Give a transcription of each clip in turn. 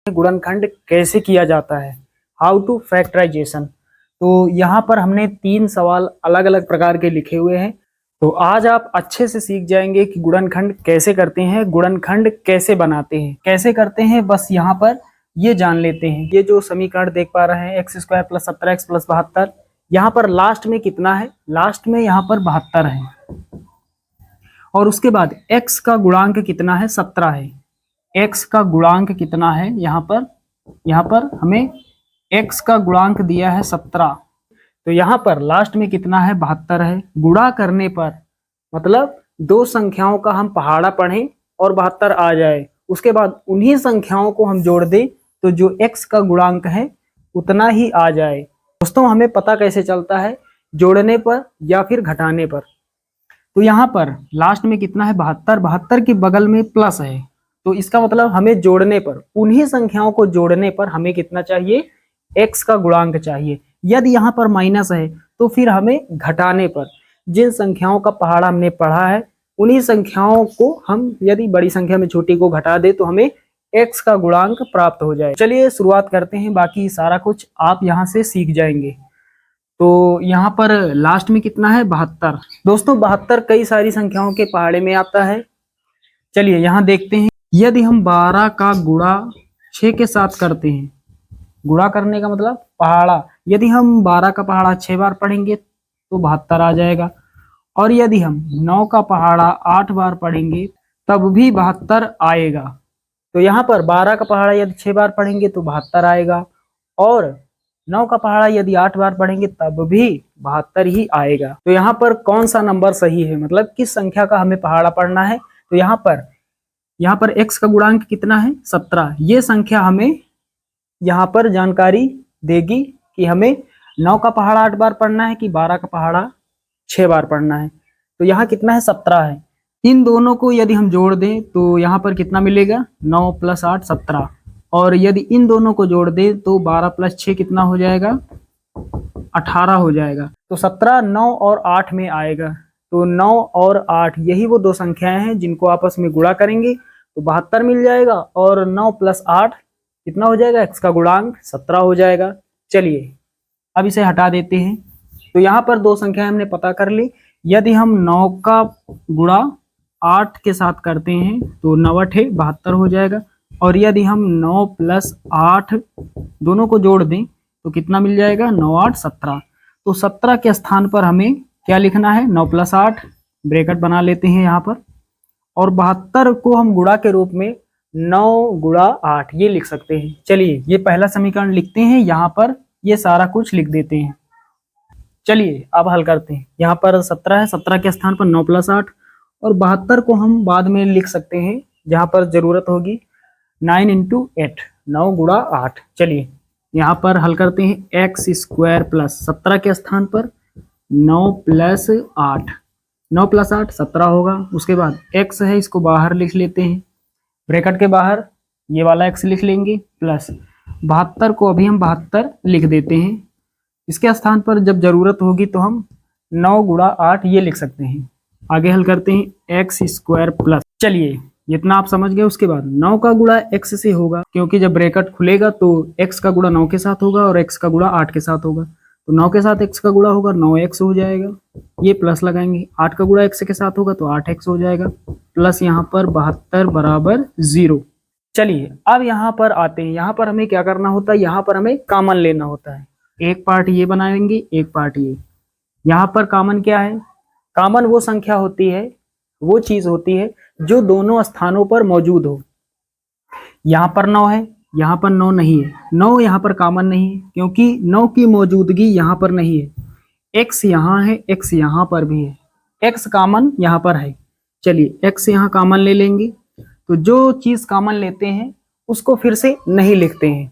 गुणनखंड कैसे किया जाता है, हाउ टू फैक्टराइजेशन। तो यहाँ पर हमने 3 सवाल अलग अलग प्रकार के लिखे हुए हैं। तो आज आप अच्छे से सीख जाएंगे कि गुणनखंड कैसे करते हैं, गुणनखंड कैसे बनाते हैं, कैसे करते हैं। बस यहाँ पर ये जान लेते हैं। ये जो समीकरण देख पा रहे हैं x² + 17x + 72, यहाँ पर लास्ट में कितना है? लास्ट में यहाँ पर 72 है। और उसके बाद x का गुणांक कितना है? 17 है। x का गुणांक कितना है? यहाँ पर हमें x का गुणांक दिया है 17। तो यहाँ पर लास्ट में कितना है? 72 है। गुणा करने पर मतलब दो संख्याओं का हम पहाड़ा पढ़ें और 72 आ जाए, उसके बाद उन्हीं संख्याओं को हम जोड़ दें तो जो x का गुणांक है उतना ही आ जाए। दोस्तों, हमें पता कैसे चलता है? जोड़ने पर या फिर घटाने पर। तो यहाँ पर लास्ट में कितना है? 72। 72 के बगल में प्लस है, तो इसका मतलब हमें जोड़ने पर, उन्हीं संख्याओं को जोड़ने पर हमें कितना चाहिए? x का गुणांक चाहिए। यदि यहाँ पर माइनस है तो फिर हमें घटाने पर, जिन संख्याओं का पहाड़ा हमने पढ़ा है उन्हीं संख्याओं को हम यदि बड़ी संख्या में छोटी को घटा दे तो हमें x का गुणांक प्राप्त हो जाए। चलिए शुरुआत करते हैं, बाकी सारा कुछ आप यहाँ से सीख जाएंगे। तो यहाँ पर लास्ट में कितना है? 72। दोस्तों, 72 कई सारी संख्याओं के पहाड़े में आता है। चलिए यहाँ देखते हैं। यदि हम 12 का गुणा 6 के साथ करते हैं, गुणा करने का मतलब पहाड़ा, यदि हम 12 का पहाड़ा 6 बार पढ़ेंगे तो 72 आ जाएगा। और यदि हम 9 का पहाड़ा 8 बार पढ़ेंगे तब भी 72 आएगा। तो यहाँ पर 12 का पहाड़ा यदि 6 बार पढ़ेंगे तो 72 आएगा, और 9 का पहाड़ा यदि 8 बार पढ़ेंगे तब भी 72 ही आएगा। तो यहाँ पर कौन सा नंबर सही है, मतलब किस संख्या का हमें पहाड़ा पढ़ना है? तो यहाँ पर x का गुणांक कितना है? 17। ये संख्या हमें यहाँ पर जानकारी देगी कि हमें 9 का पहाड़ा 8 बार पढ़ना है कि 12 का पहाड़ा 6 बार पढ़ना है। तो यहाँ कितना है? 17 है। इन दोनों को यदि हम जोड़ दें तो यहाँ पर कितना मिलेगा? 9 + 8 17। और यदि इन दोनों को जोड़ दें तो 12 + 6 कितना हो जाएगा? 18 हो जाएगा। तो 17 9 और 8 में आएगा। तो 9 और 8 यही वो दो संख्याएं हैं जिनको आपस में गुणा करेंगे तो 72 मिल जाएगा, और 9 + 8 कितना हो जाएगा? x का गुणांक 17 हो जाएगा। चलिए अब इसे हटा देते हैं। तो यहाँ पर दो संख्याएं हमने पता कर ली। यदि हम 9 का गुणा 8 के साथ करते हैं तो 9 × 8 72 हो जाएगा। और यदि हम 9 + 8 दोनों को जोड़ दें तो कितना मिल जाएगा? 9 8 17। तो 17 के स्थान पर हमें क्या लिखना है? 9 + 8 ब्रैकेट बना लेते हैं यहाँ पर, और 72 को हम गुणा के रूप में 9 × 8 ये लिख सकते हैं। चलिए ये पहला समीकरण लिखते हैं, यहाँ पर ये सारा कुछ लिख देते हैं। चलिए अब हल करते हैं। यहाँ पर 17 है, 17 के स्थान पर 9 + 8, और 72 को हम बाद में लिख सकते हैं जहाँ पर जरूरत होगी। 9 × 8 9 × 8। चलिए यहाँ पर हल करते हैं। x² + 17 के स्थान पर 9 + 8, 9 + 8 17 होगा। उसके बाद x है, इसको बाहर लिख लेते हैं, ब्रैकेट के बाहर ये वाला x लिख लेंगे, प्लस 72 को अभी हम 72 लिख देते हैं। इसके स्थान पर जब जरूरत होगी तो हम 9 × 8 ये लिख सकते हैं। आगे हल करते हैं। x² प्लस, चलिए जितना आप समझ गए। उसके बाद 9 का गुणा x से होगा, क्योंकि जब ब्रैकेट खुलेगा तो x का गुणा 9 के साथ होगा और x का गुणा 8 के साथ होगा। तो 9 के साथ x का गुणा होगा, 9x हो जाएगा। ये प्लस लगाएंगे। 8 का गुणा x के साथ होगा तो 8x हो जाएगा, प्लस यहाँ पर 72 = 0। चलिए अब यहाँ पर आते हैं। यहाँ पर हमें क्या करना होता है? यहाँ पर हमें कॉमन लेना होता है। एक पार्ट ये बनाएंगे, एक पार्ट ये। यहाँ पर कॉमन क्या है? कॉमन वो संख्या होती है, वो चीज होती है जो दोनों स्थानों पर मौजूद हो। यहाँ पर 9 है, यहाँ पर 9 नहीं है। 9 यहाँ पर कॉमन नहीं है क्योंकि 9 की मौजूदगी यहाँ पर नहीं है। x यहाँ है, x यहाँ पर भी है, x कॉमन यहाँ पर है। चलिए x यहाँ कॉमन ले लेंगे। तो जो चीज कॉमन लेते हैं उसको फिर से नहीं लिखते हैं।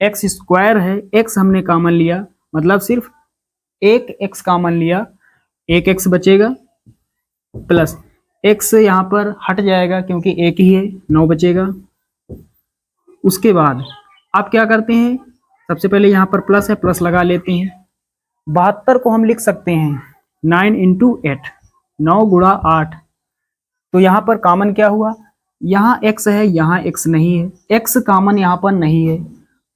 x² है, x हमने कॉमन लिया, मतलब सिर्फ एक x कॉमन लिया, एक x बचेगा, प्लस x यहाँ पर हट जाएगा क्योंकि एक ही है, 9 बचेगा। उसके बाद आप क्या करते हैं? सबसे पहले यहाँ पर प्लस है, प्लस लगा लेते हैं। 72 को हम लिख सकते हैं 9 × 8, 9 × 8। तो यहाँ पर कॉमन क्या हुआ? यहाँ x है, यहाँ x नहीं है, x कॉमन यहाँ पर नहीं है।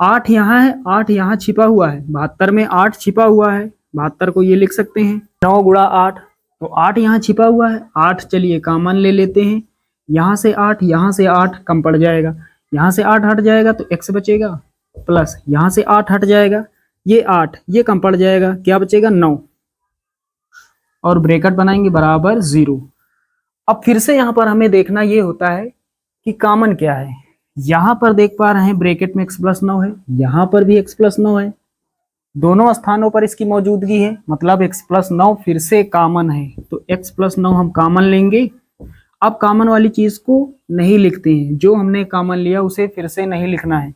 8 यहाँ है, 8 यहाँ छिपा हुआ है, 72 में 8 छिपा हुआ है, 72 को ये लिख सकते हैं 9 गुणा 8, तो 8 यहाँ छिपा हुआ है, 8 चलिए कॉमन ले लेते हैं। यहाँ से 8, यहाँ से 8 कम पड़ जाएगा, यहाँ से 8 हट जाएगा तो x बचेगा, प्लस यहाँ से 8 हट जाएगा, ये 8 ये कम पड़ जाएगा, क्या बचेगा 9, और ब्रैकेट बनाएंगे बराबर 0। अब फिर से यहाँ पर हमें देखना ये होता है कि कॉमन क्या है। यहाँ पर देख पा रहे हैं ब्रैकेट में x प्लस 9 है, यहाँ पर भी x प्लस 9 है, दोनों स्थानों पर इसकी मौजूदगी है, मतलब x प्लस 9 फिर से कॉमन है, तो x प्लस 9 हम कॉमन लेंगे। अब कॉमन वाली चीज को नहीं लिखते हैं, जो हमने कॉमन लिया उसे फिर से नहीं लिखना है,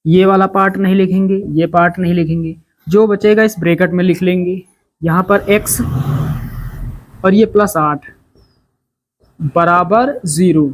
ये वाला पार्ट नहीं लिखेंगे, ये पार्ट नहीं लिखेंगे, जो बचेगा इस ब्रैकेट में लिख लेंगे। यहाँ पर x और ये प्लस 8 बराबर 0।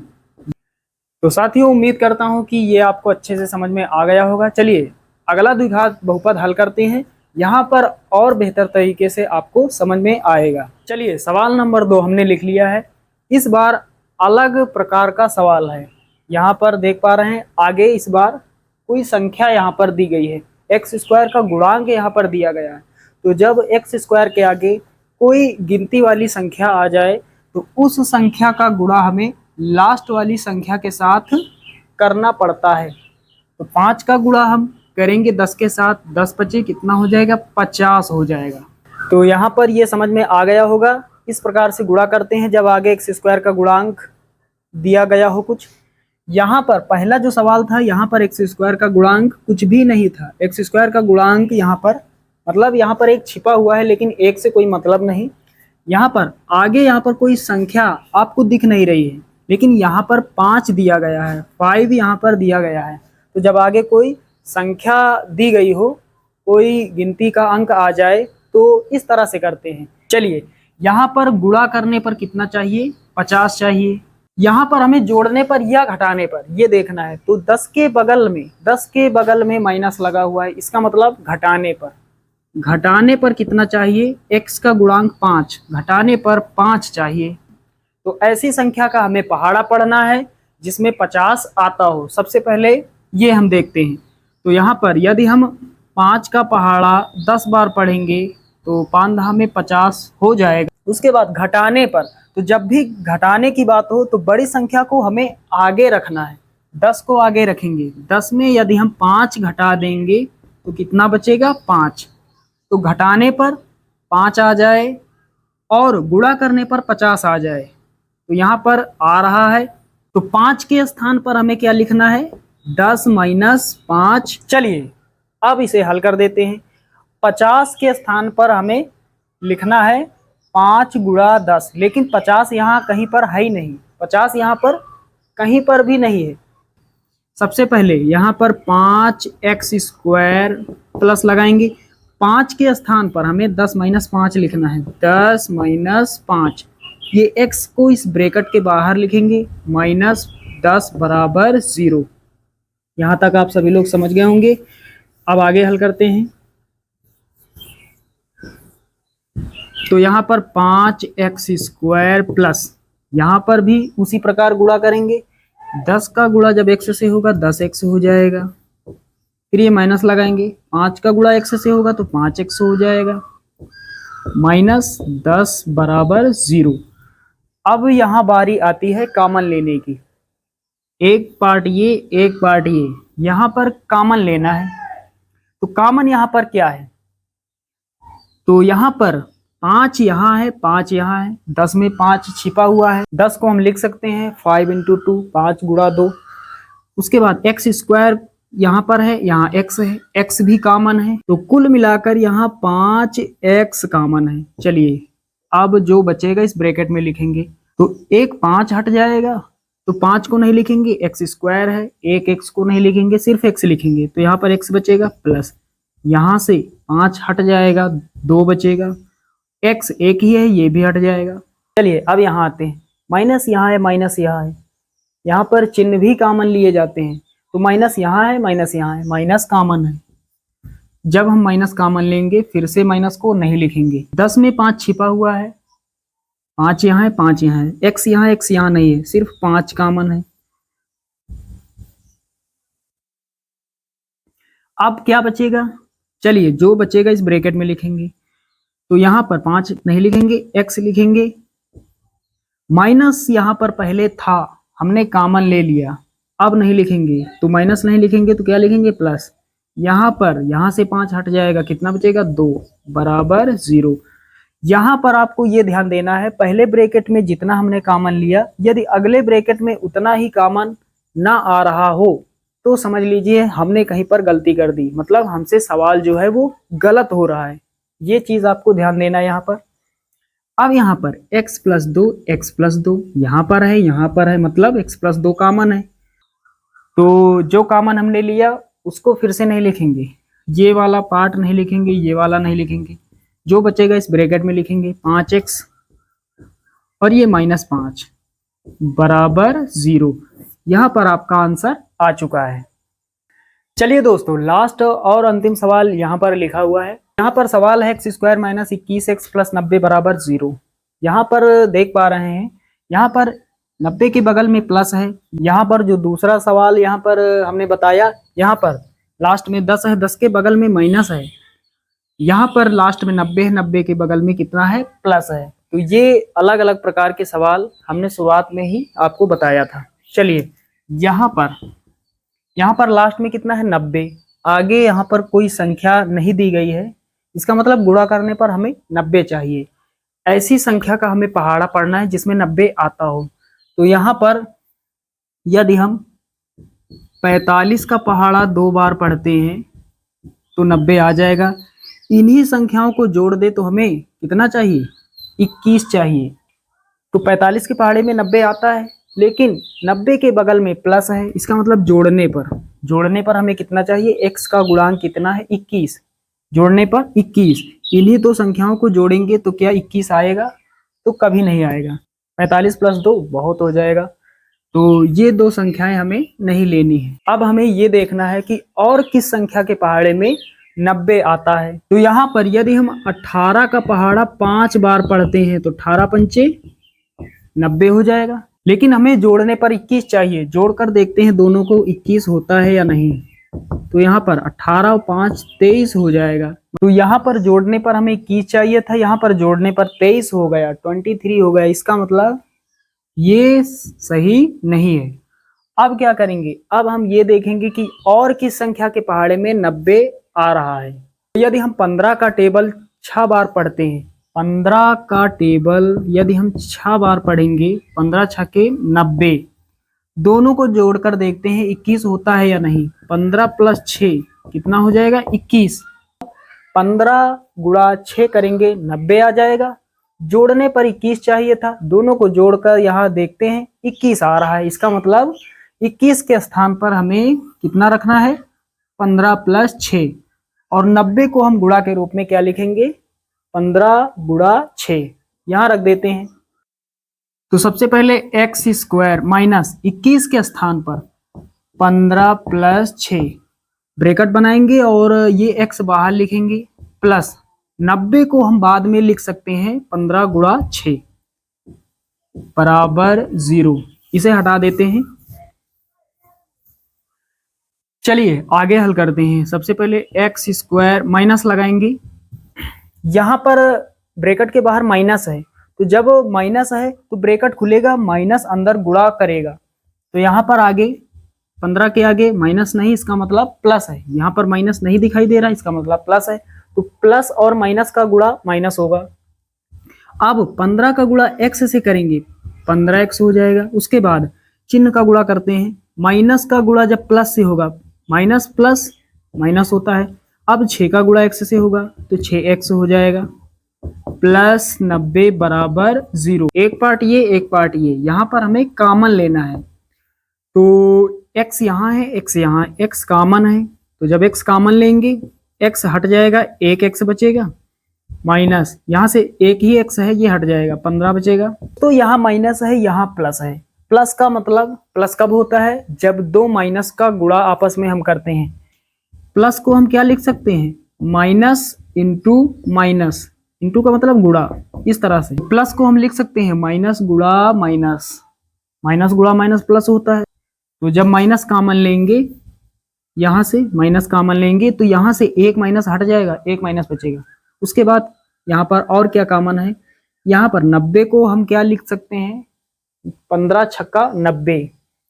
तो साथियों उम्मीद करता हूं कि ये आपको अच्छे से समझ में आ गया होगा। चलिए अगला द्विघात बहुपद हल करते हैं, यहाँ पर और बेहतर तरीके से आपको समझ में आएगा। चलिए सवाल नंबर 2 हमने लिख लिया है, इस बार अलग प्रकार का सवाल है। यहाँ पर देख पा रहे हैं आगे इस बार कोई संख्या यहाँ पर दी गई है, एक्स स्क्वायर का गुणांक यहाँ पर दिया गया है। तो जब एक्स स्क्वायर के आगे कोई गिनती वाली संख्या आ जाए तो उस संख्या का गुणा हमें लास्ट वाली संख्या के साथ करना पड़ता है। तो 5 का गुणा हम करेंगे 10 के साथ, 10 बचे कितना हो जाएगा 50 हो जाएगा। तो यहाँ पर ये समझ में आ गया होगा, इस प्रकार से गुणा करते हैं जब आगे एक्स स्क्वायर का गुणांक दिया गया हो कुछ। यहाँ पर पहला जो सवाल था यहाँ पर एक्स स्क्वायर का गुणांक कुछ भी नहीं था, एक्स स्क्वायर का गुणांक यहाँ पर मतलब यहाँ पर एक छिपा हुआ है लेकिन एक से कोई मतलब नहीं। यहाँ पर आगे यहाँ पर कोई संख्या आपको दिख नहीं रही है, लेकिन यहाँ पर 5 दिया गया है, 5 यहाँ पर दिया गया है। तो जब आगे कोई संख्या दी गई हो, कोई गिनती का अंक आ जाए तो इस तरह से करते हैं। चलिए यहाँ पर गुणा करने पर कितना चाहिए 50 चाहिए, यहाँ पर हमें जोड़ने पर या घटाने पर ये देखना है। तो 10 के बगल में माइनस लगा हुआ है, इसका मतलब घटाने पर कितना चाहिए, x का गुणांक 5, घटाने पर 5 चाहिए। तो ऐसी संख्या का हमें पहाड़ा पढ़ना है जिसमें 50 आता हो। सबसे पहले ये हम देखते हैं, तो यहाँ पर यदि हम 5 का पहाड़ा 10 बार पढ़ेंगे तो 5 में 50 हो जाएगा। उसके बाद घटाने पर, तो जब भी घटाने की बात हो तो बड़ी संख्या को हमें आगे रखना है, 10 को आगे रखेंगे। 10 में यदि हम 5 घटा देंगे तो कितना बचेगा 5, तो घटाने पर 5 आ जाए और गुणा करने पर 50 आ जाए, तो यहाँ पर आ रहा है। तो 5 के स्थान पर हमें क्या लिखना है 10 माइनस 5। चलिए अब इसे हल कर देते हैं। 50 के स्थान पर हमें लिखना है 5 गुणा 10, लेकिन 50 यहाँ कहीं पर है ही नहीं, 50 यहाँ पर कहीं पर भी नहीं है। सबसे पहले यहाँ पर 5x स्क्वायर प्लस लगाएंगे, 5 के स्थान पर हमें 10 माइनस 5 लिखना है, 10 माइनस 5। ये x को इस ब्रैकेट के बाहर लिखेंगे, माइनस 10 बराबर 0। यहाँ तक आप सभी लोग समझ गए होंगे। अब आगे हल करते हैं। तो यहाँ पर 5x स्क्वायर प्लस, यहाँ पर भी उसी प्रकार गुणा करेंगे, 10 का गुणा जब x से होगा 10x हो जाएगा, फिर ये माइनस लगाएंगे, 5 का गुणा x से होगा तो 5x हो जाएगा, माइनस 10 बराबर 0। अब यहाँ बारी आती है कॉमन लेने की, एक पार्ट ये एक पार्ट ये, यहाँ पर कॉमन लेना है। तो कॉमन यहाँ पर क्या है, तो यहाँ पर 5 यहाँ है, 5 यहाँ है, 10 में 5 छिपा हुआ है, 10 को हम लिख सकते हैं 5 × 2, 5 गुणा 2। उसके बाद एक्स स्क्वायर यहाँ पर है, यहाँ x है, x भी कॉमन है, तो कुल मिलाकर यहाँ 5x कॉमन है। चलिए अब जो बचेगा इस ब्रैकेट में लिखेंगे, तो एक 5 हट जाएगा, तो 5 को नहीं लिखेंगे, एक्स स्क्वायर है, एक x को नहीं लिखेंगे, सिर्फ x लिखेंगे, तो यहाँ पर x बचेगा, प्लस यहाँ से 5 हट जाएगा, 2 बचेगा, x एक ही है, ये भी हट जाएगा। चलिए अब यहाँ आते हैं, माइनस यहाँ है, माइनस यहाँ है, यहाँ पर चिन्ह भी कॉमन लिए जाते हैं, तो माइनस यहाँ है, माइनस यहाँ है, माइनस कॉमन है। जब हम माइनस कॉमन लेंगे फिर से माइनस को नहीं लिखेंगे, 10 में 5 छिपा हुआ है, 5 यहाँ है, 5 यहाँ है, x यहाँ नहीं है, सिर्फ 5 कॉमन है। अब क्या बचेगा? चलिए जो बचेगा इस ब्रैकेट में लिखेंगे। तो यहाँ पर 5 नहीं लिखेंगे, x लिखेंगे, माइनस यहाँ पर पहले था, हमने कॉमन ले लिया, अब नहीं लिखेंगे, तो माइनस नहीं लिखेंगे तो क्या लिखेंगे? प्लस। यहाँ पर यहाँ से 5 हट जाएगा, कितना बचेगा? 2 बराबर 0। यहाँ पर आपको ये ध्यान देना है, पहले ब्रैकेट में जितना हमने कॉमन लिया, यदि अगले ब्रैकेट में उतना ही कॉमन ना आ रहा हो तो समझ लीजिए हमने कहीं पर गलती कर दी, मतलब हमसे सवाल जो है वो गलत हो रहा है। ये चीज आपको ध्यान देना है यहाँ पर। अब यहाँ पर x प्लस 2 यहाँ पर है, मतलब x प्लस 2 कॉमन है। तो जो कॉमन हमने लिया उसको फिर से नहीं लिखेंगे, ये वाला पार्ट नहीं लिखेंगे, ये वाला नहीं लिखेंगे, जो बचेगा इस ब्रैकेट में लिखेंगे 5x और ये -5 बराबर 0। यहाँ पर आपका आंसर आ चुका है। चलिए दोस्तों, लास्ट और अंतिम सवाल यहाँ पर लिखा हुआ है। यहाँ पर सवाल है x² - 21x + 90 बराबर 0। यहाँ पर देख पा रहे हैं, यहाँ पर 90 के बगल में प्लस है। यहाँ पर जो दूसरा सवाल यहाँ पर हमने बताया, यहाँ पर लास्ट में 10 है, 10 के बगल में माइनस है। यहाँ पर लास्ट में 90 है, 90 के बगल में कितना है? प्लस है। तो ये अलग अलग प्रकार के सवाल हमने शुरुआत में ही आपको बताया था। चलिए यहाँ पर लास्ट में कितना है? 90। आगे यहाँ पर कोई संख्या नहीं दी गई है, इसका मतलब गुणा करने पर हमें 90 चाहिए। ऐसी संख्या का हमें पहाड़ा पढ़ना है जिसमें 90 आता हो। तो यहाँ पर यदि हम 45 का पहाड़ा 2 बार पढ़ते हैं तो 90 आ जाएगा। इन्हीं संख्याओं को जोड़ दे तो हमें कितना चाहिए? 21 चाहिए। तो 45 के पहाड़े में 90 आता है, लेकिन 90 के बगल में प्लस है, इसका मतलब जोड़ने पर हमें कितना चाहिए? x का गुणांक कितना है? 21। जोड़ने पर 21। इन्हीं दो संख्याओं को जोड़ेंगे तो क्या 21 आएगा? तो कभी नहीं आएगा। 45 + 2 बहुत हो जाएगा। तो ये दो संख्याएं हमें नहीं लेनी है। अब हमें ये देखना है कि और किस संख्या के पहाड़े में 90 आता है। तो यहाँ पर यदि हम 18 का पहाड़ा 5 बार पढ़ते हैं तो 18 पंचे 90 हो जाएगा। लेकिन हमें जोड़ने पर 21 चाहिए। जोड़कर देखते हैं दोनों को 21 होता है या नहीं। तो यहाँ पर 18 और 5 23 हो जाएगा। तो यहाँ पर जोड़ने पर हमें 21 चाहिए था, यहाँ पर जोड़ने पर 23 हो गया, 23 हो गया। इसका मतलब ये सही नहीं है। अब क्या करेंगे? अब हम ये देखेंगे कि और किस संख्या के पहाड़े में 90 आ रहा है। तो यदि हम 15 का टेबल 6 बार पढ़ते हैं, 15 का टेबल यदि हम 6 बार पढ़ेंगे, 15 × 6 = 90, दोनों को जोड़कर देखते हैं 21 होता है या नहीं। 15 + 6 कितना हो जाएगा? 21। 15 × 6 करेंगे 90 आ जाएगा। जोड़ने पर 21 चाहिए था, दोनों को जोड़कर यहाँ देखते हैं 21 आ रहा है। इसका मतलब 21 के स्थान पर हमें कितना रखना है? 15 + 6। और 90 को हम गुणा के रूप में क्या लिखेंगे? 15 × 6 यहाँ रख देते हैं। तो सबसे पहले x² - 21 के स्थान पर 15 + 6 ब्रैकेट बनाएंगे और ये x बाहर लिखेंगे, प्लस 90 को हम बाद में लिख सकते हैं 15 × 6 बराबर 0। इसे हटा देते हैं। चलिए आगे हल करते हैं। सबसे पहले x² माइनस लगाएंगे। यहाँ पर ब्रैकेट के बाहर माइनस है, तो जब माइनस है तो ब्रैकेट खुलेगा, माइनस अंदर गुणा करेगा। तो यहाँ पर आगे 15 के आगे माइनस नहीं, इसका मतलब प्लस है। यहाँ पर माइनस नहीं दिखाई दे रहा, इसका मतलब प्लस है। तो प्लस और माइनस का गुणा माइनस होगा। अब 15 का गुणा x से करेंगे, 15x हो जाएगा। उसके बाद चिन्ह का गुणा करते हैं। माइनस का गुणा जब प्लस से होगा, माइनस प्लस माइनस होता है। अब 6 का गुणा x से होगा तो 6x हो जाएगा, प्लस 90 बराबर 0। एक पार्ट ये, एक पार्ट ये। यहाँ पर हमें कॉमन लेना है। तो x यहाँ है, x यहाँ, x कॉमन है। तो जब x कॉमन लेंगे, x हट जाएगा, एक x बचेगा, माइनस यहाँ से एक ही x है, ये हट जाएगा, 15 बचेगा। तो यहाँ माइनस है, यहाँ प्लस है। प्लस का मतलब प्लस कब होता है? जब दो माइनस का गुणा आपस में हम करते हैं। प्लस को हम क्या लिख सकते हैं? माइनस इंटू माइनस, इंटू का मतलब गुणा, इस तरह से। प्लस को हम लिख सकते हैं माइनस गुणा माइनस, माइनस गुणा माइनस प्लस होता है। तो जब माइनस कॉमन लेंगे, यहां से माइनस कॉमन लेंगे तो यहां से एक माइनस हट जाएगा, एक माइनस बचेगा। उसके बाद यहाँ पर और क्या कॉमन है, यहाँ पर 90 को हम क्या लिख सकते हैं, 15 छक्का 90,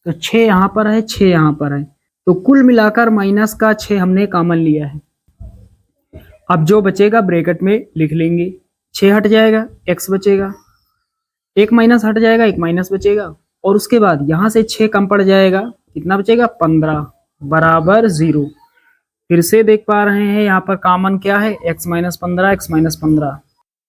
तो 6 यहाँ पर है, 6 यहाँ पर है, तो कुल मिलाकर माइनस का 6 हमने कॉमन लिया है। अब जो बचेगा ब्रैकेट में लिख लेंगे, 6 हट जाएगा, x बचेगा, एक माइनस हट जाएगा, एक माइनस बचेगा, और उसके बाद यहाँ से 6 कम पड़ जाएगा, कितना बचेगा 15 बराबर 0। फिर से देख पा रहे हैं यहाँ पर कॉमन क्या है, x माइनस 15, x माइनस 15।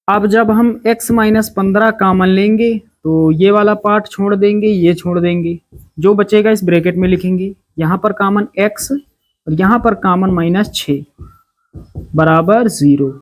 अब जब हम x माइनस 15 कॉमन लेंगे तो ये वाला पार्ट छोड़ देंगे, ये छोड़ देंगे, जो बचेगा इस ब्रैकेट में लिखेंगे, यहाँ पर कॉमन x और यहाँ पर कॉमन -6 बराबर 0।